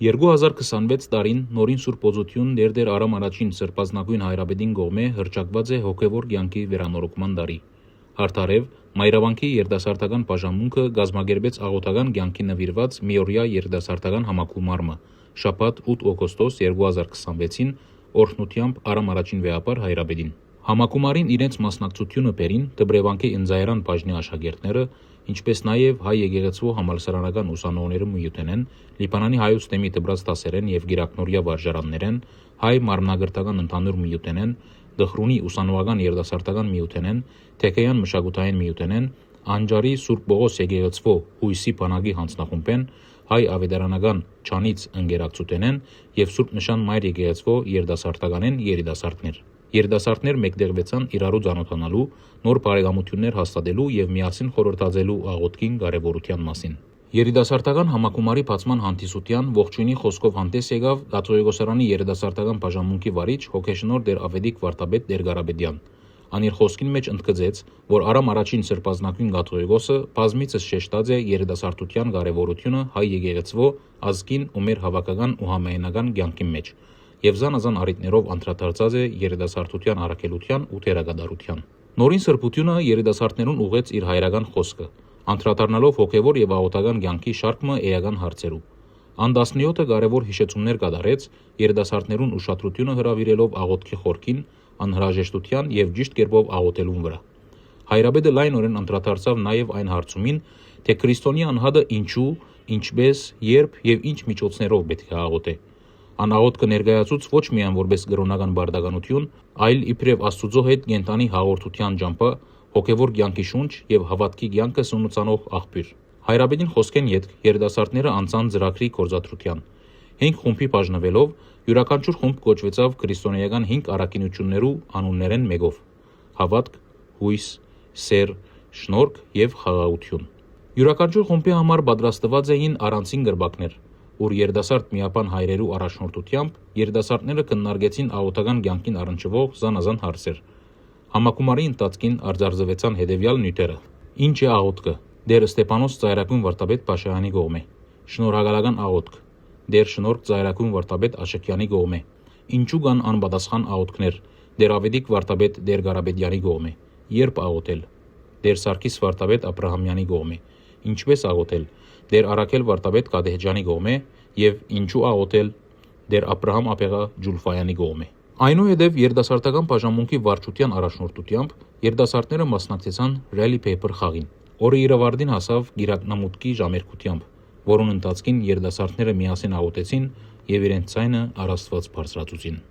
2026 տարին նորին Սուրբ Օծություն Դերդեր Արամ առաջին սրբազնագույն հայրաբեդին կողմէ հռչակված է հոգևոր կյանքի վերանորոգման դարի։ Հարթարև Մայրավանքի երիտասարդական բաժանմունքը գազմագերբեց աղոթական կյանքի նվիրված միօրյա երիտասարդական համակումարը շաբաթ 8 օգոստոս 2026-ին օրհնությամբ Արամ առաջին վեհապար հայրաբեդին։ Համակումարին իրենց մասնակցությունը բերին Դբրևանքի ընձայարան բաժնի աշակերտները, ինչպես նաև հայ եկեղեցու համալսարանական ուսանողները միութենեն, Լիբանանի հայոց թեմի դպրած դասերեն եւ գիրակնորյա վարժարաններեն, հայ մարմնագրթական ընդհանուր միութենեն, Դխրունի ուսանողական երիտասարդական միութենեն, Թեքեյան մշակութային միութենեն, Անջարի Սուրբ Պողոս եկեղեցվո հույսի բանակի հանձնախումբեն, հայ ավետարանական Չանից ընկերակցութենեն եւ Սուրբ Նշան Մայր եկեղեցվո երիտասարդականեն երիտասարդներ։ Երիտասարդներ մեկտեղվեցան իրարու ծանոթանալու, նոր բարեկամություններ հաստատելու եւ միասին խորհրդածելու աղոթքին կարեւորության մասին։ Երիտասարդական համակումարի բացման հանդիսության ողջույնի խոսքով հանդես եկավ Կաթողիկոսարանի երիտասարդական բաժանմունքի վարիչ հոգեշնորհ Տեր Ավետիք Վարդապետ Տեր Գարաբեդյան։ Ան իր խոսքին մեջ ընդգծեց, որ Արամ առաջին սրբազնագույն կաթողիկոսը բազմիցս շեշտած է երիտասարդության կարեւորությունը հայ եկեղեցվո ազգին ու մեր հավաքական ու համայնական կյանքի մեջ եւ զանազան առիթներով անդրադարձած է երիտասարդության առաքելության ու թերագադարության։ Նորին սրբությունը երիտասարդներուն ուղեց իր հայրական խոսքը, անդրադառնալով հոգևոր եւ աղոթական կյանքի շարքը էական հարցերու։ Ան 17 կարևոր հիշեցումներ կատարեց երիտասարդներուն ուշադրությունը հրավիրելով աղոթքի խորքին, անհրաժեշտության եւ ճիշտ կերպով աղոթելուն վրա։ Հայրաբեդը լայնորեն անդրադարձավ նաեւ այն հարցումին, թե քրիստոնյա անհատը ինչու, ինչպես, երբ եւ ինչ միջոցներով պետք է աղոթե։ Անաղոթքը ներկայացուց ոչ միայն որպես կրոնական բարդականություն, այլ իբրև Աստծո հետ կենտանի հաղորդության ջամփա, հոգևոր կյանքի շունչ եւ հավատքի կյանքը սնուցանող աղբյուր։ Հայրաբեդին խոսքեն յետք երիտասարդները անցան ծրագրի գործադրության։ 5 խումբի բաժնվելով յուրաքանչյուր խումբ կոչվեցավ քրիստոնեական 5 առաքինություններու անուններեն մեկով՝ հավատք, հույս, սեր, շնորհք եւ խաղաղություն։ Յուրաքանչյուր խումբի համար պատրաստված էին առանցին գրբակներ, ուր երիտասարդ միապան հայրերու առաջնորդությամբ երիտասարդները քննարկեցին աղոթական կյանքին առնչվող զանազան հարցեր։ Համակումարի ընթացքին արձարծվեցան հետևյալ նյութերը. Ինչ է աղոթքը։ Դեր Ստեփանոս Ծայրակուն Վարդապետ Փաշայանի կողմէ։ Շնորհակալական աղոթք։ Դեր Շնորհք Ծայրակուն Վարդապետ Աշակյանի կողմէ։ Ինչու կան անպատասխան աղոթքներ։ Դեր Ավետիք Վարդապետ Դեր Գարաբեդյանի կողմէ։ Երբ աղոթել։ Դեր Սարգիս Վարդապետ Աբրահամյանի կողմէ։ Ինչպես աղոթել։ Դեր Արաքել Վարդապետ Կադեհջյանի կողմէ եւ ինչու աղոթել։ Դեր Աբրահամ Աբեղա Ջուլֆայանի կողմէ։ Այնուհետև երիտասարդական բաժանմունքի վարչության առաջնորդությամբ երիտասարդները մասնակցեցան Rally Paper խաղին, որը իր ավարտին հասավ գիրակնամուտքի ժամերկությամբ, որոնց ընթացքին երիտասարդները միասին աղոթեցին եւ իրենց ձայնը առ Աստված բարձրացուցին։